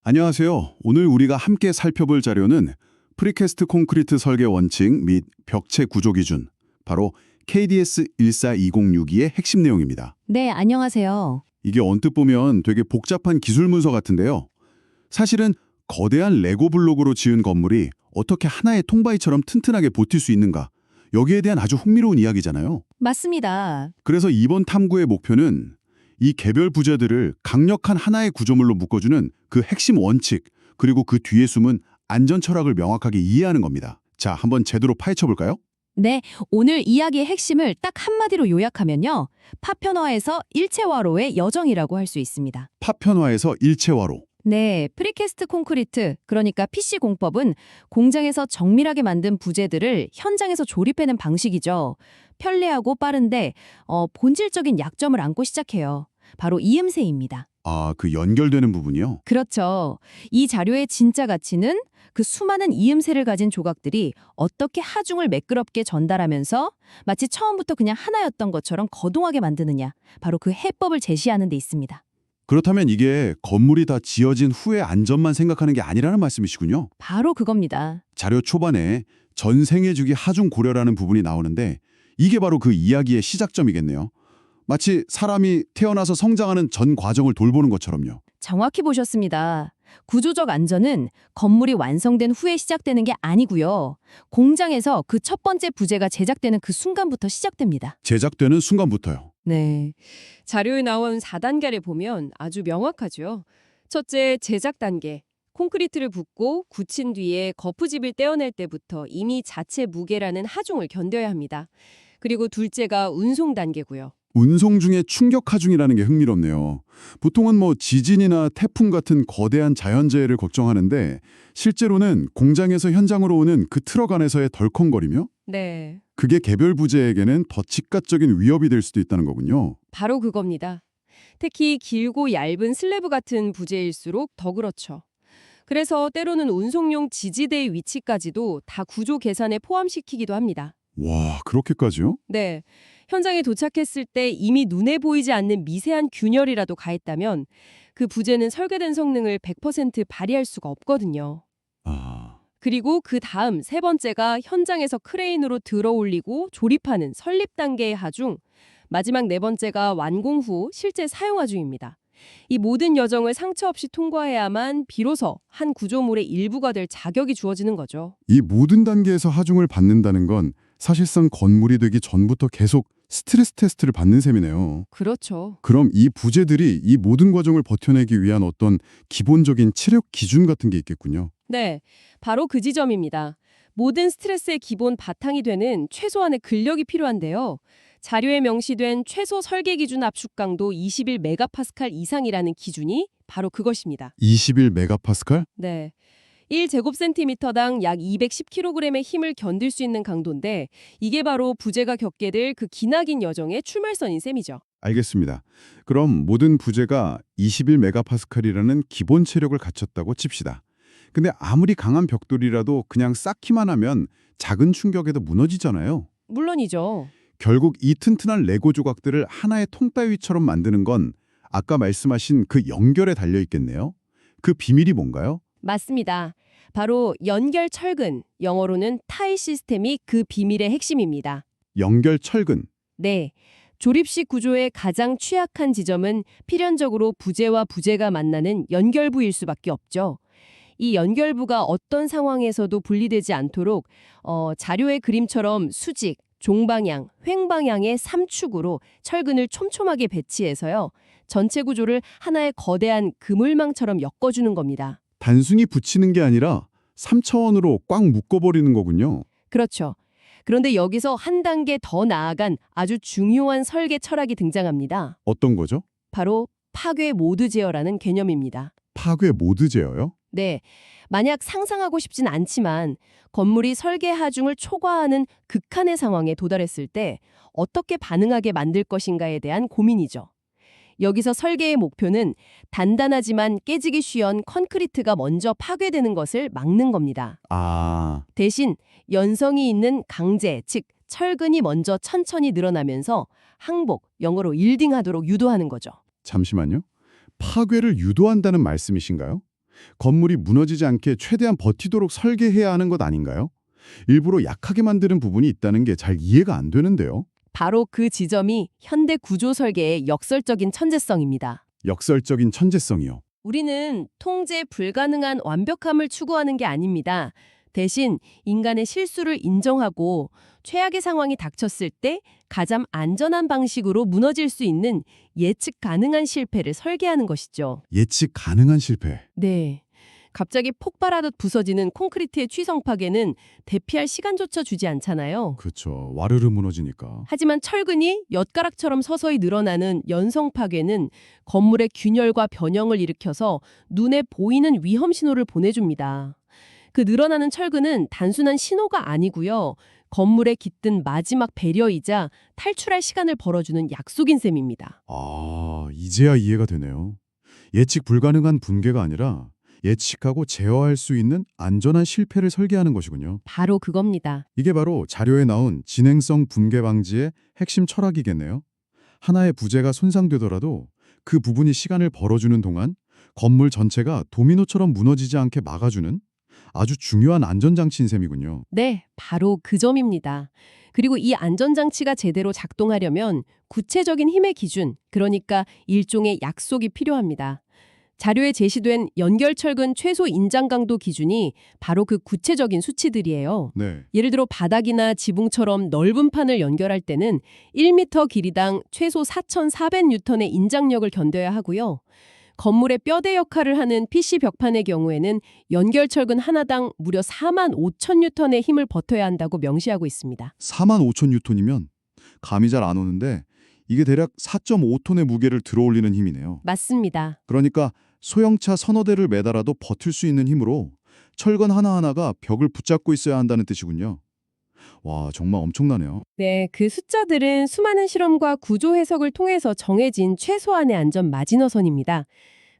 안녕하세요. 오늘 우리가 함께 살펴볼 자료는 프리캐스트 콘크리트 설계 원칙 및 벽체 구조 기준, 바로 KDS 14206의 핵심 내용입니다. 네, 안녕하세요. 이게 언뜻 보면 되게 복잡한 기술 문서 같은데요. 사실은 거대한 레고 블록으로 지은 건물이 어떻게 하나의 통바위처럼 튼튼하게 버틸 수 있는가, 여기에 대한 아주 흥미로운 이야기잖아요. 맞습니다. 그래서 이번 탐구의 목표는 이 개별 부재들을 강력한 하나의 구조물로 묶어주는 그 핵심 원칙, 그리고 그 뒤에 숨은 안전 철학을 명확하게 이해하는 겁니다. 자, 한번 제대로 파헤쳐볼까요? 네, 오늘 이야기의 핵심을 딱 한마디로 요약하면요. 파편화에서 일체화로의 여정이라고 할 수 있습니다. 파편화에서 일체화로. 네, 프리캐스트 콘크리트, 그러니까 PC 공법은 공장에서 정밀하게 만든 부재들을 현장에서 조립해낸 방식이죠. 편리하고 빠른데 본질적인 약점을 안고 시작해요. 바로 이음새입니다. 아, 그 연결되는 부분이요? 그렇죠. 이 자료의 진짜 가치는 그 수많은 이음새를 가진 조각들이 어떻게 하중을 매끄럽게 전달하면서 마치 처음부터 그냥 하나였던 것처럼 거동하게 만드느냐, 바로 그 해법을 제시하는 데 있습니다. 그렇다면 이게 건물이 다 지어진 후의 안전만 생각하는 게 아니라는 말씀이시군요. 바로 그겁니다. 자료 초반에 전생해주기 하중 고려라는 부분이 나오는데 이게 바로 그 이야기의 시작점이겠네요. 마치 사람이 태어나서 성장하는 전 과정을 돌보는 것처럼요. 정확히 보셨습니다. 구조적 안전은 건물이 완성된 후에 시작되는 게 아니고요. 공장에서 그 첫 번째 부재가 제작되는 그 순간부터 시작됩니다. 제작되는 순간부터요. 네. 자료에 나온 4단계를 보면 아주 명확하죠. 첫째, 제작 단계. 콘크리트를 붓고 굳힌 뒤에 거푸집을 떼어낼 때부터 이미 자체 무게라는 하중을 견뎌야 합니다. 그리고 둘째가 운송 단계고요. 운송 중에 충격 하중이라는 게 흥미롭네요. 보통은 뭐 지진이나 태풍 같은 거대한 자연재해를 걱정하는데 실제로는 공장에서 현장으로 오는 그 트럭 안에서의 덜컹거리며 네. 그게 개별 부재에게는 더 즉각적인 위협이 될 수도 있다는 거군요. 바로 그겁니다. 특히 길고 얇은 슬래브 같은 부재일수록 더 그렇죠. 그래서 때로는 운송용 지지대의 위치까지도 다 구조 계산에 포함시키기도 합니다. 와, 그렇게까지요? 네. 현장에 도착했을 때 이미 눈에 보이지 않는 미세한 균열이라도 가했다면 그 부재는 설계된 성능을 100% 발휘할 수가 없거든요. 아, 그리고 그 다음 세 번째가 현장에서 크레인으로 들어 올리고 조립하는 설립 단계의 하중, 마지막 네 번째가 완공 후 실제 사용 하중입니다. 이 모든 여정을 상처 없이 통과해야만 비로소 한 구조물의 일부가 될 자격이 주어지는 거죠. 이 모든 단계에서 하중을 받는다는 건 사실상 건물이 되기 전부터 계속 스트레스 테스트를 받는 셈이네요. 그렇죠. 그럼 이 부재들이 이 모든 과정을 버텨내기 위한 어떤 기본적인 체력 기준 같은 게 있겠군요. 네, 바로 그 지점입니다. 모든 스트레스의 기본 바탕이 되는 최소한의 근력이 필요한데요. 자료에 명시된 최소 설계 기준 압축 강도 21메가파스칼 이상이라는 기준이 바로 그것입니다. 21메가파스칼? 네. 1제곱센티미터당 약 210kg의 힘을 견딜 수 있는 강도인데 이게 바로 부재가 겪게 될 그 기나긴 여정의 출발선인 셈이죠. 알겠습니다. 그럼 모든 부재가 21메가파스칼이라는 기본 체력을 갖췄다고 칩시다. 근데 아무리 강한 벽돌이라도 그냥 쌓기만 하면 작은 충격에도 무너지잖아요. 물론이죠. 결국 이 튼튼한 레고 조각들을 하나의 통따위처럼 만드는 건 아까 말씀하신 그 연결에 달려 있겠네요. 그 비밀이 뭔가요? 맞습니다. 바로 연결 철근, 영어로는 타이 시스템이 그 비밀의 핵심입니다. 연결 철근. 네. 조립식 구조의 가장 취약한 지점은 필연적으로 부재와 부재가 만나는 연결부일 수밖에 없죠. 이 연결부가 어떤 상황에서도 분리되지 않도록 자료의 그림처럼 수직, 종방향, 횡방향의 3축으로 철근을 촘촘하게 배치해서요. 전체 구조를 하나의 거대한 그물망처럼 엮어주는 겁니다. 단순히 붙이는 게 아니라 3차원으로 꽉 묶어버리는 거군요. 그렇죠. 그런데 여기서 한 단계 더 나아간 아주 중요한 설계 철학이 등장합니다. 어떤 거죠? 바로 파괴 모드 제어라는 개념입니다. 파괴 모드 제어요? 네, 만약 상상하고 싶진 않지만 건물이 설계 하중을 초과하는 극한의 상황에 도달했을 때 어떻게 반응하게 만들 것인가에 대한 고민이죠. 여기서 설계의 목표는 단단하지만 깨지기 쉬운 컨크리트가 먼저 파괴되는 것을 막는 겁니다. 아, 대신 연성이 있는 강제, 즉 철근이 먼저 천천히 늘어나면서 항복, 영어로 일딩하도록 유도하는 거죠. 잠시만요. 파괴를 유도한다는 말씀이신가요? 건물이 무너지지 않게 최대한 버티도록 설계해야 하는 것 아닌가요? 일부러 약하게 만드는 부분이 있다는 게 잘 이해가 안 되는데요. 바로 그 지점이 현대 구조 설계의 역설적인 천재성입니다. 역설적인 천재성이요. 우리는 통제 불가능한 완벽함을 추구하는 게 아닙니다. 대신 인간의 실수를 인정하고 최악의 상황이 닥쳤을 때 가장 안전한 방식으로 무너질 수 있는 예측 가능한 실패를 설계하는 것이죠. 예측 가능한 실패. 네. 갑자기 폭발하듯 부서지는 콘크리트의 취성 파괴는 대피할 시간조차 주지 않잖아요. 그렇죠. 와르르 무너지니까. 하지만 철근이 엿가락처럼 서서히 늘어나는 연성 파괴는 건물의 균열과 변형을 일으켜서 눈에 보이는 위험 신호를 보내줍니다. 그 늘어나는 철근은 단순한 신호가 아니고요. 건물에 깃든 마지막 배려이자 탈출할 시간을 벌어주는 약속인 셈입니다. 아, 이제야 이해가 되네요. 예측 불가능한 붕괴가 아니라 예측하고 제어할 수 있는 안전한 실패를 설계하는 것이군요. 바로 그겁니다. 이게 바로 자료에 나온 진행성 붕괴 방지의 핵심 철학이겠네요. 하나의 부재가 손상되더라도 그 부분이 시간을 벌어주는 동안 건물 전체가 도미노처럼 무너지지 않게 막아주는 아주 중요한 안전장치인 셈이군요. 네, 바로 그 점입니다. 그리고 이 안전장치가 제대로 작동하려면 구체적인 힘의 기준, 그러니까 일종의 약속이 필요합니다. 자료에 제시된 연결철근 최소 인장 강도 기준이 바로 그 구체적인 수치들이에요. 네. 예를 들어 바닥이나 지붕처럼 넓은 판을 연결할 때는 1m 길이당 최소 4,400N의 인장력을 견뎌야 하고요. 건물의 뼈대 역할을 하는 PC 벽판의 경우에는 연결철근 하나당 무려 45,000N의 힘을 버텨야 한다고 명시하고 있습니다. 45,000N이면 감이 잘 안 오는데 이게 대략 4.5톤의 무게를 들어올리는 힘이네요. 맞습니다. 그러니까 소형차 서너 대를 매달아도 버틸 수 있는 힘으로 철근 하나하나가 벽을 붙잡고 있어야 한다는 뜻이군요. 와, 정말 엄청나네요. 네, 그 숫자들은 수많은 실험과 구조 해석을 통해서 정해진 최소한의 안전 마지노선입니다.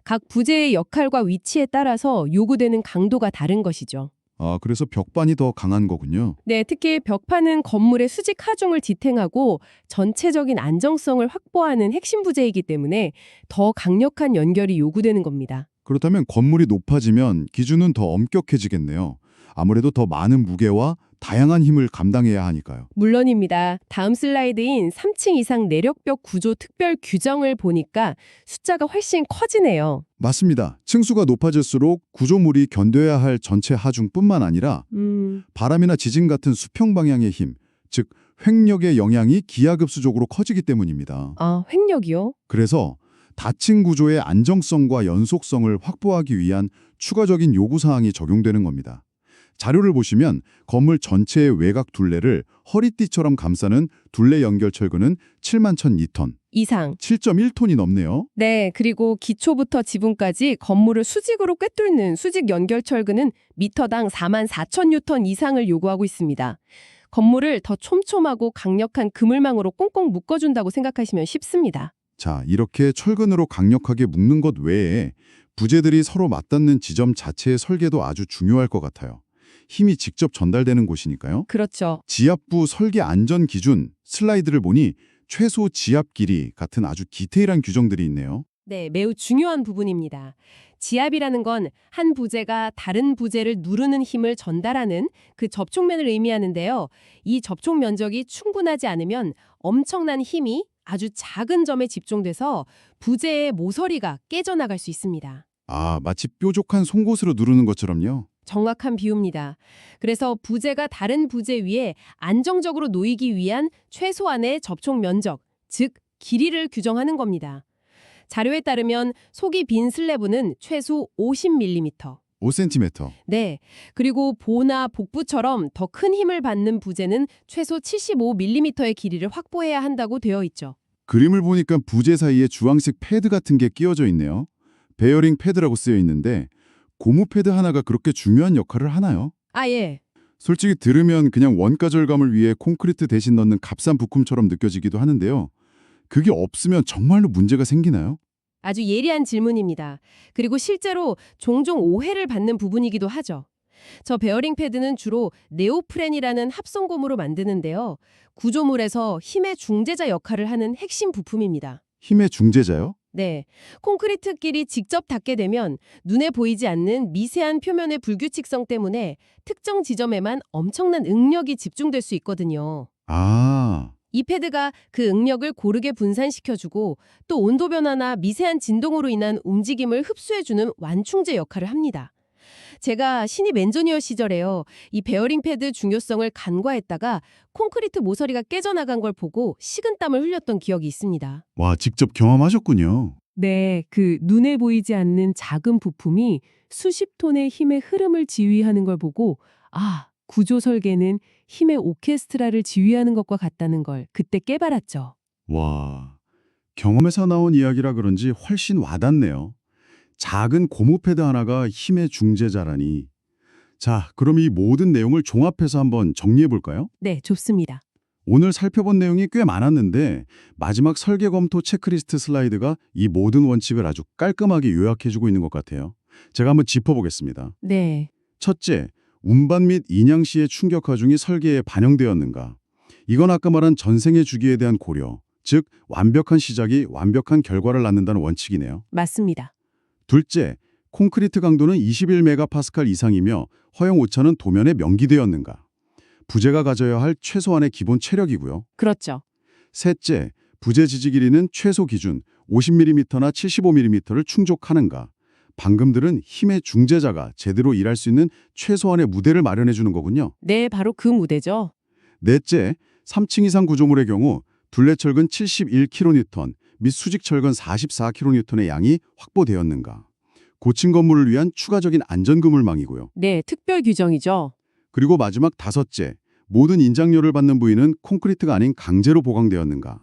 각 부재의 역할과 위치에 따라서 요구되는 강도가 다른 것이죠. 아, 그래서 벽반이 더 강한 거군요. 네, 특히 벽판은 건물의 수직 하중을 지탱하고 전체적인 안정성을 확보하는 핵심 부재이기 때문에 더 강력한 연결이 요구되는 겁니다. 그렇다면 건물이 높아지면 기준은 더 엄격해지겠네요. 아무래도 더 많은 무게와 다양한 힘을 감당해야 하니까요. 물론입니다. 다음 슬라이드인 3층 이상 내력벽 구조 특별 규정을 보니까 숫자가 훨씬 커지네요. 맞습니다. 층수가 높아질수록 구조물이 견뎌야 할 전체 하중뿐만 아니라 바람이나 지진 같은 수평 방향의 힘, 즉 횡력의 영향이 기하급수적으로 커지기 때문입니다. 아, 횡력이요? 그래서 다층 구조의 안정성과 연속성을 확보하기 위한 추가적인 요구사항이 적용되는 겁니다. 자료를 보시면 건물 전체의 외곽 둘레를 허리띠처럼 감싸는 둘레 연결 철근은 71,002톤, 이상. 7.1톤이 넘네요. 네, 그리고 기초부터 지붕까지 건물을 수직으로 꿰뚫는 수직 연결철근은 미터당 44,000N 이상을 요구하고 있습니다. 건물을 더 촘촘하고 강력한 그물망으로 꽁꽁 묶어준다고 생각하시면 쉽습니다. 자, 이렇게 철근으로 강력하게 묶는 것 외에 부재들이 서로 맞닿는 지점 자체의 설계도 아주 중요할 것 같아요. 힘이 직접 전달되는 곳이니까요. 그렇죠. 지압부 설계 안전 기준 슬라이드를 보니 최소 지압 길이 같은 아주 디테일한 규정들이 있네요. 네, 매우 중요한 부분입니다. 지압이라는 건 한 부재가 다른 부재를 누르는 힘을 전달하는 그 접촉면을 의미하는데요. 이 접촉 면적이 충분하지 않으면 엄청난 힘이 아주 작은 점에 집중돼서 부재의 모서리가 깨져나갈 수 있습니다. 아, 마치 뾰족한 송곳으로 누르는 것처럼요. 정확한 비유입니다. 그래서 부재가 다른 부재 위에 안정적으로 놓이기 위한 최소한의 접촉 면적, 즉 길이를 규정하는 겁니다. 자료에 따르면 속이 빈 슬래브는 최소 50mm. 5cm. 네. 그리고 보나 복부처럼 더 큰 힘을 받는 부재는 최소 75mm의 길이를 확보해야 한다고 되어 있죠. 그림을 보니까 부재 사이에 주황색 패드 같은 게 끼워져 있네요. 베어링 패드라고 쓰여 있는데 고무 패드 하나가 그렇게 중요한 역할을 하나요? 아, 예. 솔직히 들으면 그냥 원가 절감을 위해 콘크리트 대신 넣는 값싼 부품처럼 느껴지기도 하는데요. 그게 없으면 정말로 문제가 생기나요? 아주 예리한 질문입니다. 그리고 실제로 종종 오해를 받는 부분이기도 하죠. 저 베어링 패드는 주로 네오프렌이라는 합성 고무로 만드는데요. 구조물에서 힘의 중재자 역할을 하는 핵심 부품입니다. 힘의 중재자요? 네, 콘크리트끼리 직접 닿게 되면 눈에 보이지 않는 미세한 표면의 불규칙성 때문에 특정 지점에만 엄청난 응력이 집중될 수 있거든요. 아, 이 패드가 그 응력을 고르게 분산시켜주고 또 온도 변화나 미세한 진동으로 인한 움직임을 흡수해주는 완충제 역할을 합니다. 제가 신입 엔지니어 시절에요. 이 베어링 패드 중요성을 간과했다가 콘크리트 모서리가 깨져나간 걸 보고 식은땀을 흘렸던 기억이 있습니다. 와, 직접 경험하셨군요. 네, 그 눈에 보이지 않는 작은 부품이 수십 톤의 힘의 흐름을 지휘하는 걸 보고 아, 구조 설계는 힘의 오케스트라를 지휘하는 것과 같다는 걸 그때 깨달았죠. 와, 경험에서 나온 이야기라 그런지 훨씬 와닿네요. 작은 고무 패드 하나가 힘의 중재자라니. 자, 그럼 이 모든 내용을 종합해서 한번 정리해 볼까요? 네, 좋습니다. 오늘 살펴본 내용이 꽤 많았는데 마지막 설계 검토 체크리스트 슬라이드가 이 모든 원칙을 아주 깔끔하게 요약해주고 있는 것 같아요. 제가 한번 짚어보겠습니다. 네, 첫째, 운반 및 인양 시의 충격 하중이 설계에 반영되었는가? 이건 아까 말한 전생의 주기에 대한 고려, 즉 완벽한 시작이 완벽한 결과를 낳는다는 원칙이네요. 맞습니다. 둘째, 콘크리트 강도는 21메가파스칼 이상이며 허용 오차는 도면에 명기되었는가? 부재가 가져야 할 최소한의 기본 체력이고요. 그렇죠. 셋째, 부재 지지 길이는 최소 기준 50mm나 75mm를 충족하는가? 방금들은 힘의 중재자가 제대로 일할 수 있는 최소한의 무대를 마련해 주는 거군요. 네, 바로 그 무대죠. 넷째, 3층 이상 구조물의 경우 둘레철근 71kN 및 수직철근 44kN의 양이 확보되었는가? 고층 건물을 위한 추가적인 안전그물망이고요. 네, 특별 규정이죠. 그리고 마지막 다섯째, 모든 인장료를 받는 부위는 콘크리트가 아닌 강제로 보강되었는가?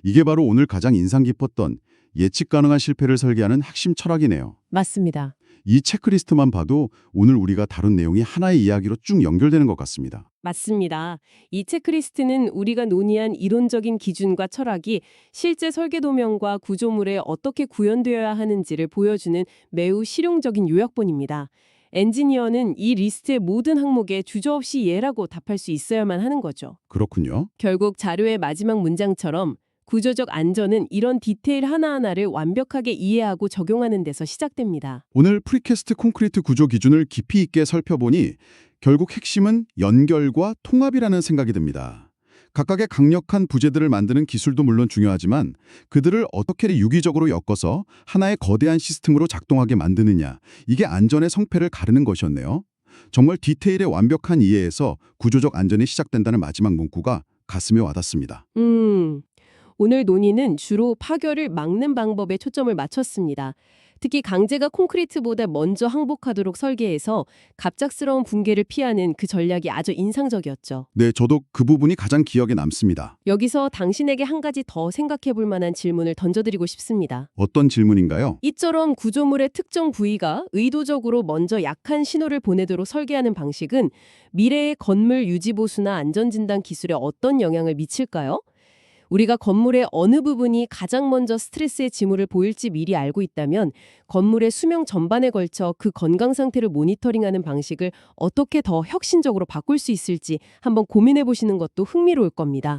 이게 바로 오늘 가장 인상 깊었던 예측 가능한 실패를 설계하는 핵심 철학이네요. 맞습니다. 이 체크리스트만 봐도 오늘 우리가 다룬 내용이 하나의 이야기로 쭉 연결되는 것 같습니다. 맞습니다. 이 체크리스트는 우리가 논의한 이론적인 기준과 철학이 실제 설계 도면과 구조물에 어떻게 구현되어야 하는지를 보여주는 매우 실용적인 요약본입니다. 엔지니어는 이 리스트의 모든 항목에 주저없이 예라고 답할 수 있어야만 하는 거죠. 그렇군요. 결국 자료의 마지막 문장처럼 구조적 안전은 이런 디테일 하나하나를 완벽하게 이해하고 적용하는 데서 시작됩니다. 오늘 프리캐스트 콘크리트 구조 기준을 깊이 있게 살펴보니 결국 핵심은 연결과 통합이라는 생각이 듭니다. 각각의 강력한 부재들을 만드는 기술도 물론 중요하지만 그들을 어떻게 유기적으로 엮어서 하나의 거대한 시스템으로 작동하게 만드느냐, 이게 안전의 성패를 가르는 것이었네요. 정말 디테일의 완벽한 이해에서 구조적 안전이 시작된다는 마지막 문구가 가슴에 와닿습니다. 오늘 논의는 주로 파결을 막는 방법에 초점을 맞췄습니다. 특히 강제가 콘크리트보다 먼저 항복하도록 설계해서 갑작스러운 붕괴를 피하는 그 전략이 아주 인상적이었죠. 네, 저도 그 부분이 가장 기억에 남습니다. 여기서 당신에게 한 가지 더 생각해 볼 만한 질문을 던져드리고 싶습니다. 어떤 질문인가요? 이처럼 구조물의 특정 부위가 의도적으로 먼저 약한 신호를 보내도록 설계하는 방식은 미래의 건물 유지보수나 안전진단 기술에 어떤 영향을 미칠까요? 우리가 건물의 어느 부분이 가장 먼저 스트레스의 징후를 보일지 미리 알고 있다면 건물의 수명 전반에 걸쳐 그 건강 상태를 모니터링하는 방식을 어떻게 더 혁신적으로 바꿀 수 있을지 한번 고민해 보시는 것도 흥미로울 겁니다.